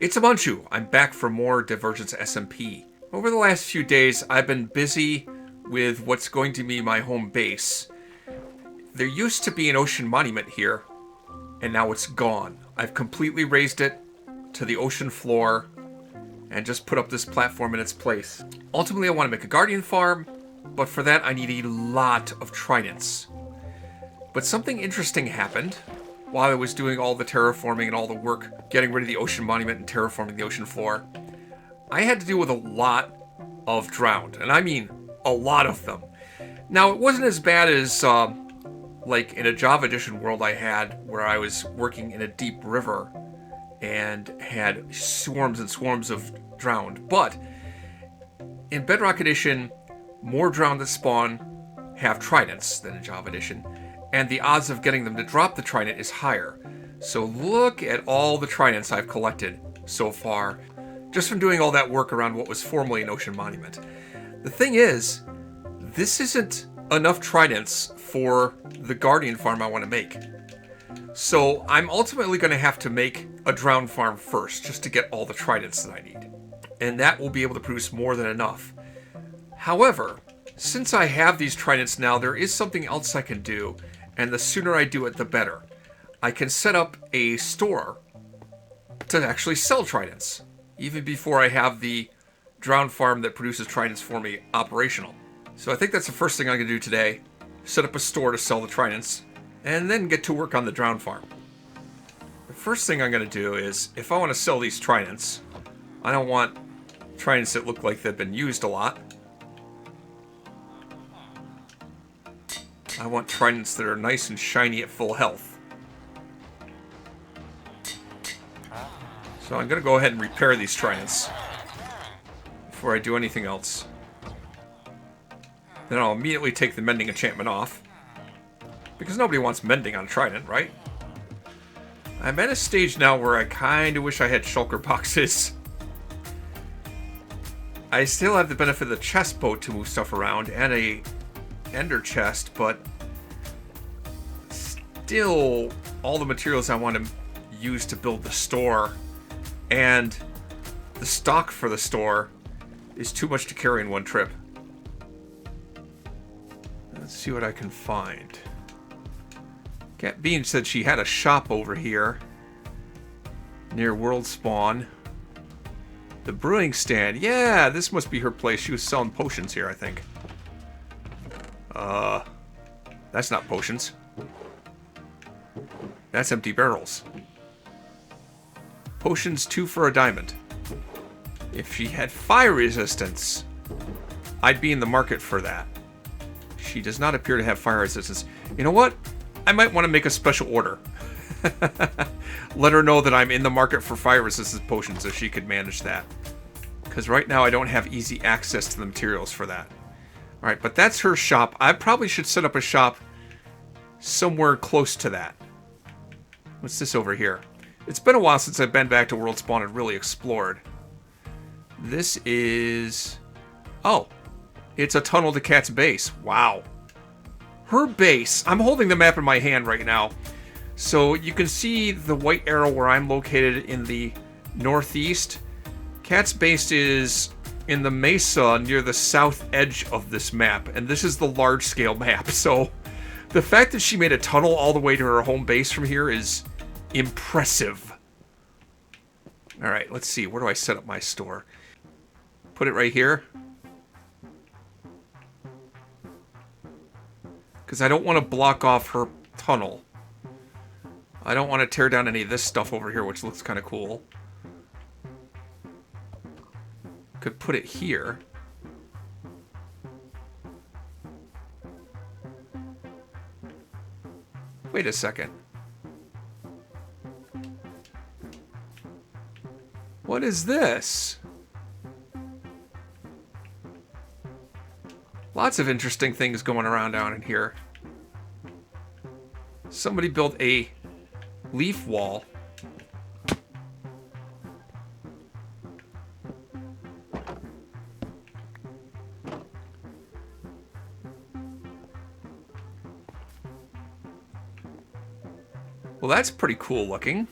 It's a Manchu. I'm back for more Divergence SMP. Over the last few days, I've been busy with what's going to be my home base. There used to be an ocean monument here, and now it's gone. I've completely raised it to the ocean floor and just put up this platform in its place. Ultimately, I want to make a guardian farm, but for that I need a lot of tridents. But something interesting happened while I was doing all the terraforming and all the work getting rid of the ocean monument and terraforming the ocean floor. I had to deal with a lot of drowned, and I mean a lot of them. Now, it wasn't as bad as like in a Java Edition world I had where I was working in a deep river and had swarms and swarms of drowned. But in Bedrock Edition, more drowned that spawn have tridents than in Java Edition, and the odds of getting them to drop the trident is higher. So look at all the tridents I've collected so far, just from doing all that work around what was formerly an ocean monument. The thing is, this isn't enough tridents for the guardian farm I want to make. So I'm ultimately going to have to make a drowned farm first, just to get all the tridents that I need. And that will be able to produce more than enough. However, since I have these tridents now, there is something else I can do, and the sooner I do it, the better. I can set up a store to actually sell tridents, even before I have the drowned farm that produces tridents for me operational. So I think that's the first thing I'm going to do today, set up a store to sell the tridents, and then get to work on the drowned farm. The first thing I'm going to do is, if I want to sell these tridents, I don't want tridents that look like they've been used a lot. I want tridents that are nice and shiny at full health. So I'm going to go ahead and repair these tridents before I do anything else. Then I'll immediately take the mending enchantment off, because nobody wants mending on trident, right? I'm at a stage now where I kind of wish I had shulker boxes. I still have the benefit of the chest boat to move stuff around and a ender chest, but still all the materials I want to use to build the store and the stock for the store is too much to carry in one trip. Let's see what I can find. Cat Bean said she had a shop over here near World Spawn. The brewing stand. Yeah, this must be her place. She was selling potions here, I think. That's not potions. That's empty barrels. Potions 2 for a diamond. If she had fire resistance, I'd be in the market for that. She does not appear to have fire resistance. You know what? I might want to make a special order. Let her know that I'm in the market for fire resistance potions if she could manage that. Because right now I don't have easy access to the materials for that. Alright, but that's her shop. I probably should set up a shop somewhere close to that. What's this over here? It's been a while since I've been back to World Spawn and really explored. This is... oh, it's a tunnel to Cat's base. Wow. Her base. I'm holding the map in my hand right now. So you can see the white arrow where I'm located in the northeast. Cat's base is in the mesa near the south edge of this map. And this is the large-scale map. So the fact that she made a tunnel all the way to her home base from here is impressive. Alright, let's see. Where do I set up my store? Put it right here. Because I don't want to block off her tunnel. I don't want to tear down any of this stuff over here, which looks kind of cool. Could put it here. Wait a second. What is this? Lots of interesting things going around down in here. Somebody built a leaf wall. Well, that's pretty cool looking.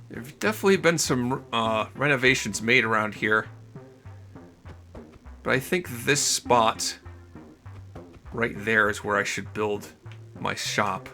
There've definitely been some renovations made around here. But I think this spot right there is where I should build my shop.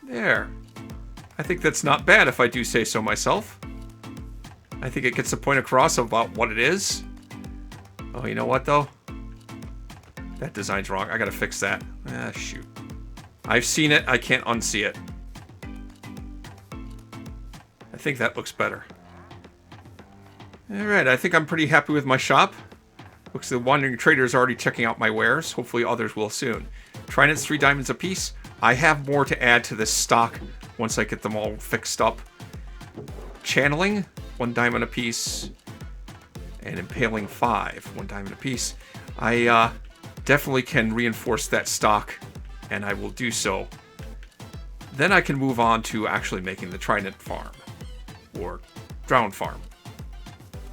There. I think that's not bad if I do say so myself. I think it gets the point across about what it is. Oh, you know what though? That design's wrong. I gotta fix that. Ah, shoot. I've seen it. I can't unsee it. I think that looks better. Alright, I think I'm pretty happy with my shop. Looks like the Wandering Trader is already checking out my wares. Hopefully others will soon. Tridents, 3 diamonds apiece. I have more to add to this stock once I get them all fixed up. Channeling, 1 diamond apiece. And impaling 5, 1 diamond apiece. I definitely can reinforce that stock, and I will do so. Then I can move on to actually making the Trident farm. Or Drown farm.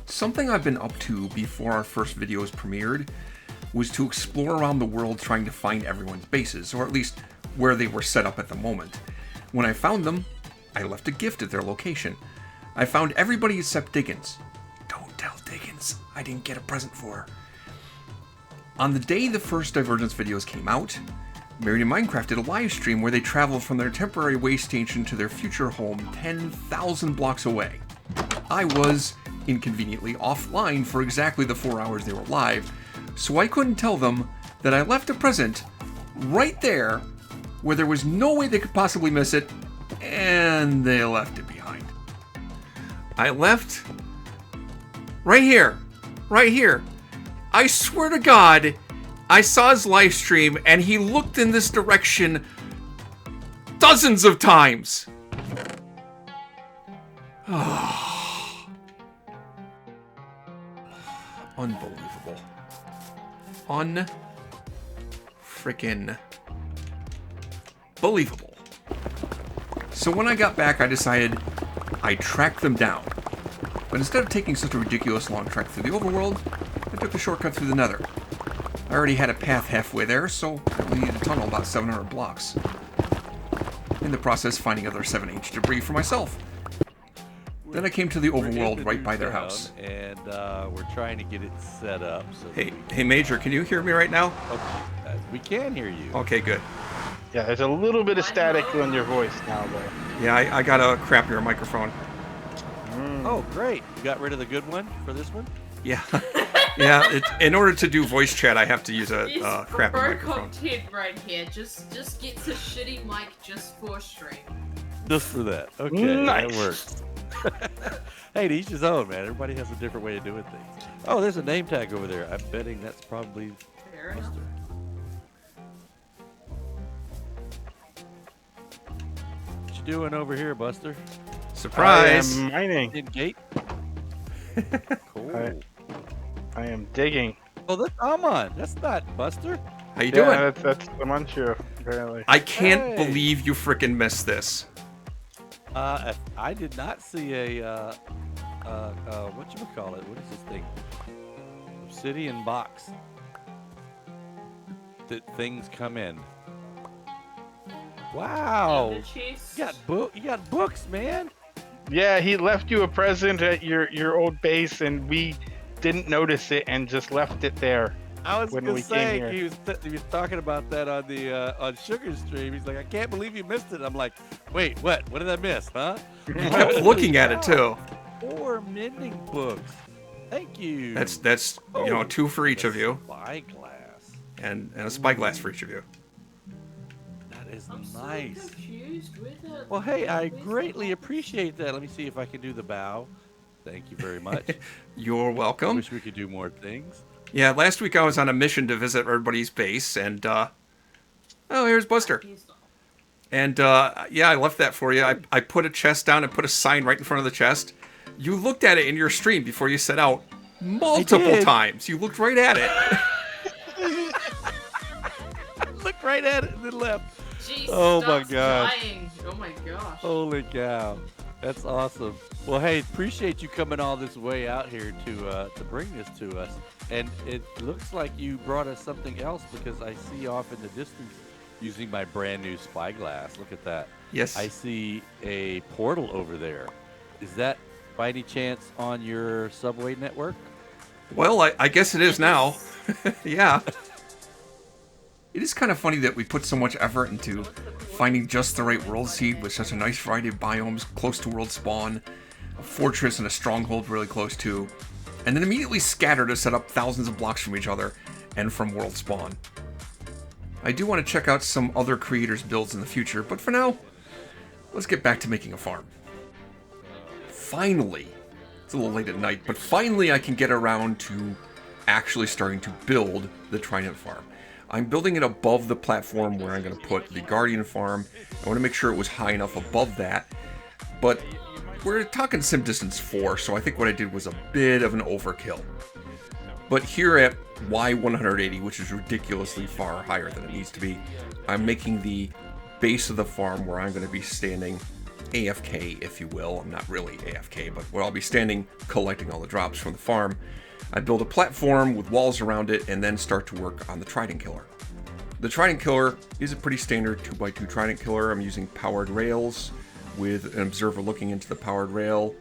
Something I've been up to before our first videos premiered was to explore around the world trying to find everyone's bases, or at least where they were set up at the moment. When I found them, I left a gift at their location. I found everybody except Diggins. Don't tell Diggins, I didn't get a present for her. On the day the first Divergence videos came out, Married in Minecraft did a live stream where they traveled from their temporary way station to their future home 10,000 blocks away. I was inconveniently offline for exactly the 4 hours they were live, so I couldn't tell them that I left a present right there where there was no way they could possibly miss it, and they left it behind. I left right here. Right here. I swear to God, I saw his live stream and he looked in this direction dozens of times. Unbelievable. Unfrickin' believable. So when I got back, I decided I'd track them down. But instead of taking such a ridiculous long trek through the overworld, I took the shortcut through the nether. I already had a path halfway there, so I only needed a tunnel about 700 blocks. In the process, finding other 7H debris for myself. Then I came to the overworld right by their house. And we're trying to get it set up. So hey, Major, can you hear me right now? Okay, we can hear you. Okay, good. Yeah, there's a little bit of static on your voice now, though. Yeah, I got a crappier microphone. Oh, great. You got rid of the good one for this one? Yeah. Yeah, in order to do voice chat, I have to use a crappy microphone. Content right here. Just gets a shitty mic just for stream. Just for that. Okay, nice. That works. Hey, to each his own, man. Everybody has a different way of doing things. Oh, there's a name tag over there. I'm betting that's probably Fair enough. Buster. What you doing over here, Buster? Surprise! I am mining. In gate? Cool. I am digging. Oh, that's Amon. That's not Buster. How you doing? Yeah, that's the Munchu, apparently. I can't Hey. believe you frickin' missed this. I did not see a whatchamacallit? What is this thing? Obsidian box that things come in. Wow. You got books, man. Yeah, he left you a present at your old base, and we didn't notice it and just left it there. I was when gonna we say came here. he was talking about that on the on Sugar stream. He's like, I can't believe you missed it. I'm like, wait, what? What did I miss, huh? You kept looking at it too. 4 mending books. Thank you. That's you know, 2 for each of you, Spyglass. and a spyglass for each of you. That is I'm nice. so confused with it. Well, hey, I Where's the greatly box? appreciate that. Let me see if I can do the bow. Thank you very much. You're welcome. Wish we could do more things. Yeah, last week I was on a mission to visit everybody's base, and oh, here's Buster. He's not. And yeah, I left that for you. I put a chest down and put a sign right in front of the chest. You looked at it in your stream before you set out multiple did. times. You looked right at it. Look right at it and then left. Jeez, Oh my stop gosh. dying. Oh my gosh. Holy cow. That's awesome. Well, hey, appreciate you coming all this way out here to bring this to us. And it looks like you brought us something else because I see off in the distance using my brand new spyglass. Look at that. Yes. I see a portal over there. Is that by any chance on your subway network? Well, I guess it is now. Yeah. It is kind of funny that we put so much effort into finding just the right world seed with such a nice variety of biomes close to world spawn, a fortress and a stronghold really close to, and then immediately scatter to set up thousands of blocks from each other and from world spawn. I do want to check out some other creators' builds in the future, but for now, let's get back to making a farm. Finally, it's a little late at night, but finally I can get around to actually starting to build the Trident farm. I'm building it above the platform where I'm going to put the Guardian farm. I want to make sure it was high enough above that, but we're talking sim distance 4, so I think what I did was a bit of an overkill. But here at Y180, which is ridiculously far higher than it needs to be, I'm making the base of the farm where I'm going to be standing AFK, if you will. I'm not really AFK, but where I'll be standing collecting all the drops from the farm. I build a platform with walls around it and then start to work on the Trident Killer. The Trident Killer is a pretty standard 2x2 Trident Killer. I'm using powered rails with an observer looking into the powered rail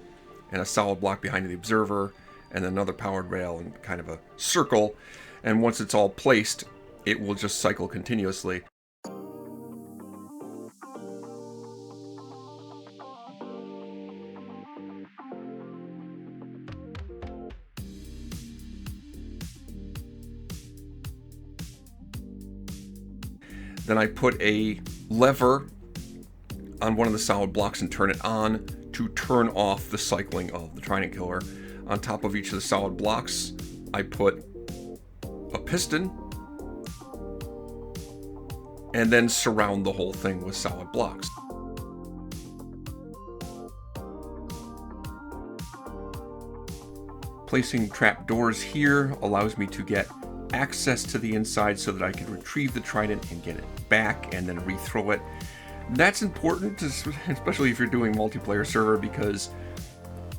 and a solid block behind the observer and another powered rail and kind of a circle. And once it's all placed, it will just cycle continuously. Then I put a lever on one of the solid blocks and turn it on to turn off the cycling of the Trident Killer. On top of each of the solid blocks, I put a piston and then surround the whole thing with solid blocks. Placing trap doors here allows me to get access to the inside so that I can retrieve the Trident and get it back and then rethrow it. That's important, especially if you're doing multiplayer server, because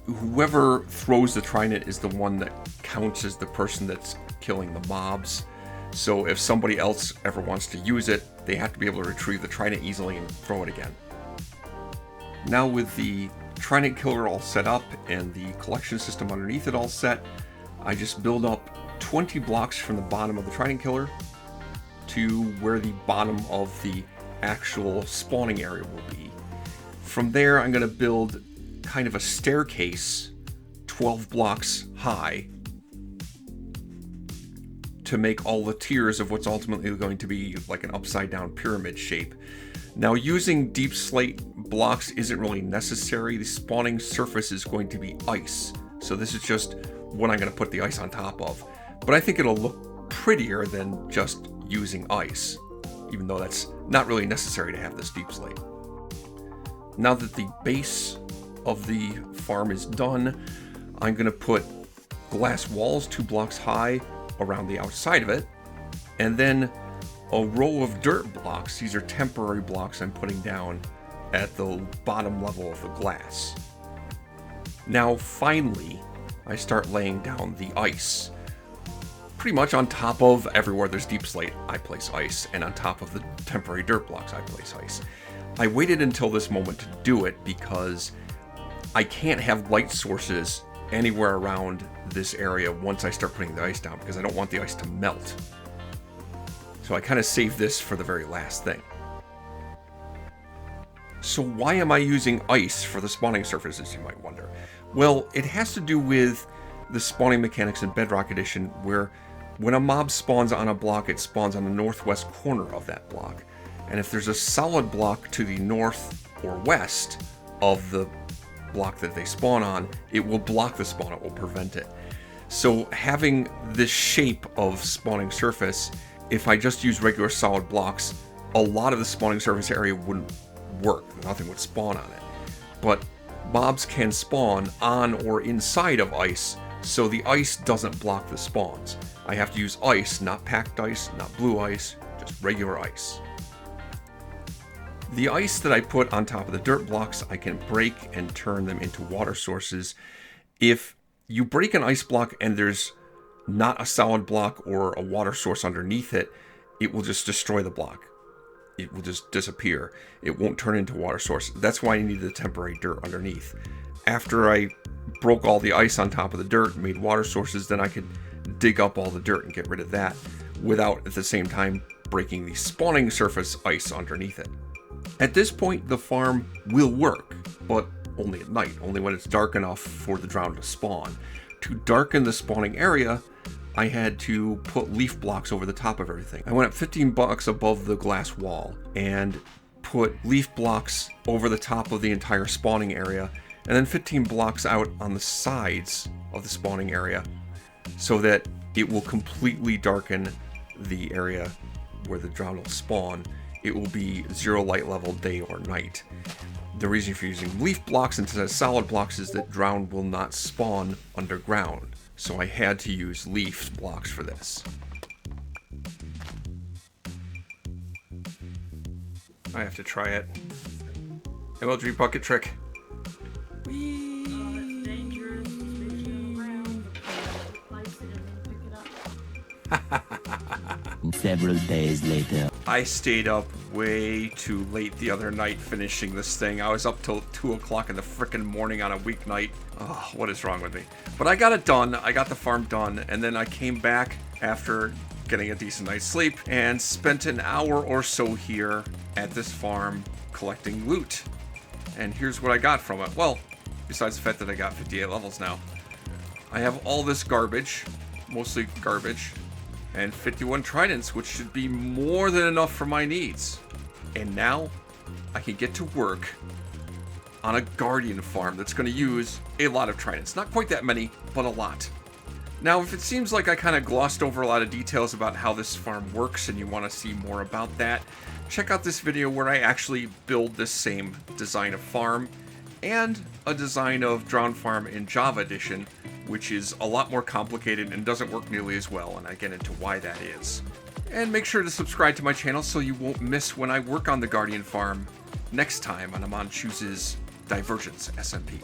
whoever throws the Trident is the one that counts as the person that's killing the mobs. So if somebody else ever wants to use it, they have to be able to retrieve the Trident easily and throw it again. Now with the Trident Killer all set up and the collection system underneath it all set, I just build up 20 blocks from the bottom of the Trident Killer to where the bottom of the actual spawning area will be. From there, I'm going to build kind of a staircase 12 blocks high to make all the tiers of what's ultimately going to be like an upside down pyramid shape. Now, using deep slate blocks isn't really necessary. The spawning surface is going to be ice, so this is just what I'm going to put the ice on top of. But I think it'll look prettier than just using ice, even though that's not really necessary to have this deep slate. Now that the base of the farm is done, I'm going to put glass walls 2 blocks high around the outside of it, and then a row of dirt blocks. These are temporary blocks I'm putting down at the bottom level of the glass. Now finally, I start laying down the ice. Pretty much on top of everywhere there's deep slate, I place ice, and on top of the temporary dirt blocks, I place ice. I waited until this moment to do it because I can't have light sources anywhere around this area once I start putting the ice down, because I don't want the ice to melt. So I kind of saved this for the very last thing. So why am I using ice for the spawning surfaces, you might wonder? Well, it has to do with the spawning mechanics in Bedrock Edition, where when a mob spawns on a block, it spawns on the northwest corner of that block. And if there's a solid block to the north or west of the block that they spawn on, it will block the spawn, it will prevent it. So having this shape of spawning surface, if I just use regular solid blocks, a lot of the spawning surface area wouldn't work. Nothing would spawn on it. But mobs can spawn on or inside of ice, so the ice doesn't block the spawns. I have to use ice, not packed ice, not blue ice, just regular ice. The ice that I put on top of the dirt blocks, I can break and turn them into water sources. If you break an ice block and there's not a solid block or a water source underneath it, it will just destroy the block. It will just disappear. It won't turn into a water source. That's why I needed the temporary dirt underneath. After I broke all the ice on top of the dirt and made water sources, then I could dig up all the dirt and get rid of that without at the same time breaking the spawning surface ice underneath it. At this point, the farm will work, but only at night, only when it's dark enough for the drown to spawn. To darken the spawning area, I had to put leaf blocks over the top of everything. I went up 15 blocks above the glass wall and put leaf blocks over the top of the entire spawning area, and then 15 blocks out on the sides of the spawning area so that it will completely darken the area where the drown will spawn. It will be 0 light level day or night. The reason for using leaf blocks instead of solid blocks is that drown will not spawn underground. So I had to use leaf blocks for this. I have to try it. MLG bucket trick. That's dangerous. Fishing around. Place it and then pick it up. Several days later. I stayed up way too late the other night finishing this thing. I was up till 2 o'clock in the frickin' morning on a weeknight. Oh, what is wrong with me? But I got it done. I got the farm done, and then I came back after getting a decent night's sleep and spent an hour or so here at this farm collecting loot. And here's what I got from it. Well, besides the fact that I got 58 levels now. I have all this garbage, mostly garbage, and 51 Tridents, which should be more than enough for my needs. And now I can get to work on a Guardian farm that's going to use a lot of Tridents. Not quite that many, but a lot. Now, if it seems like I kind of glossed over a lot of details about how this farm works and you want to see more about that, check out this video where I actually build this same design of farm and a design of Drowned Farm in Java Edition, which is a lot more complicated and doesn't work nearly as well, and I get into why that is. And make sure to subscribe to my channel so you won't miss when I work on the Guardian farm next time on Amon Chooses Divergence SMP.